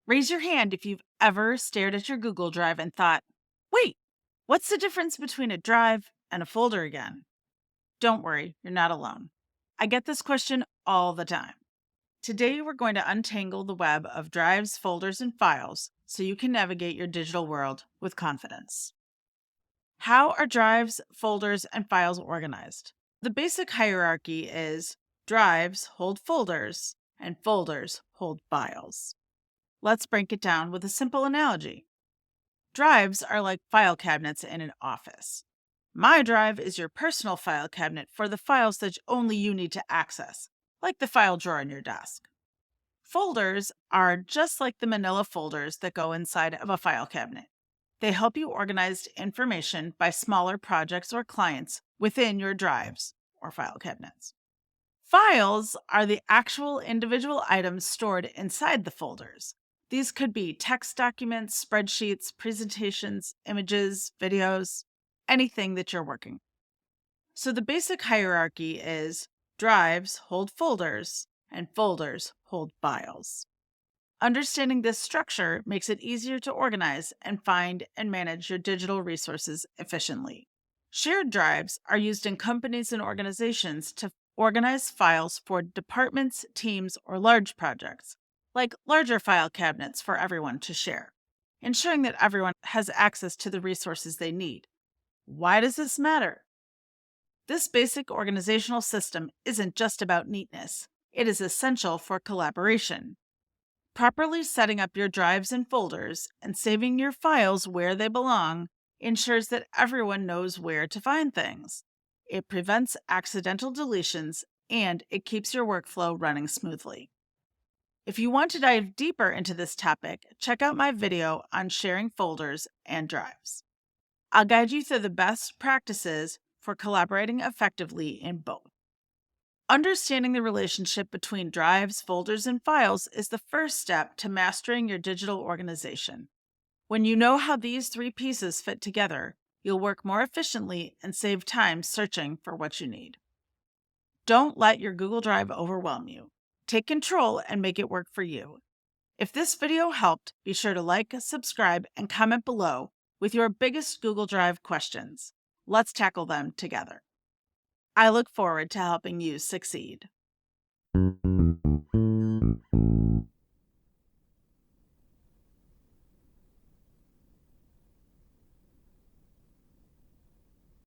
Raise your hand if you've ever stared at your Google Drive and thought, wait, what's the difference between a drive and a folder again? Don't worry, you're not alone. I get this question all the time. Today, we're going to untangle the web of drives, folders, and files so you can navigate your digital world with confidence. How are drives, folders, and files organized? The basic hierarchy is drives hold folders, and folders hold files. Let's break it down with a simple analogy. Drives are like file cabinets in an office. My drive is your personal file cabinet for the files that only you need to access, like the file drawer in your desk. Folders are just like the manila folders that go inside of a file cabinet. They help you organize information by smaller projects or clients within your drives or file cabinets. Files are the actual individual items stored inside the folders. These could be text documents, spreadsheets, presentations, images, videos, anything that you're working. So the basic hierarchy is drives hold folders and folders hold files. Understanding this structure makes it easier to organize and find and manage your digital resources efficiently. Shared drives are used in companies and organizations to organize files for departments, teams, or large projects, like larger file cabinets for everyone to share, ensuring that everyone has access to the resources they need. Why does this matter? This basic organizational system isn't just about neatness. It is essential for collaboration. Properly setting up your drives and folders and saving your files where they belong ensures that everyone knows where to find things. It prevents accidental deletions and it keeps your workflow running smoothly. If you want to dive deeper into this topic, check out my video on sharing folders and drives. I'll guide you through the best practices for collaborating effectively in both. Understanding the relationship between drives, folders, and files is the first step to mastering your digital organization. When you know how these three pieces fit together, you'll work more efficiently and save time searching for what you need. Don't let your Google Drive overwhelm you. Take control and make it work for you. If this video helped, be sure to like, subscribe, and comment below with your biggest Google Drive questions. Let's tackle them together. I look forward to helping you succeed.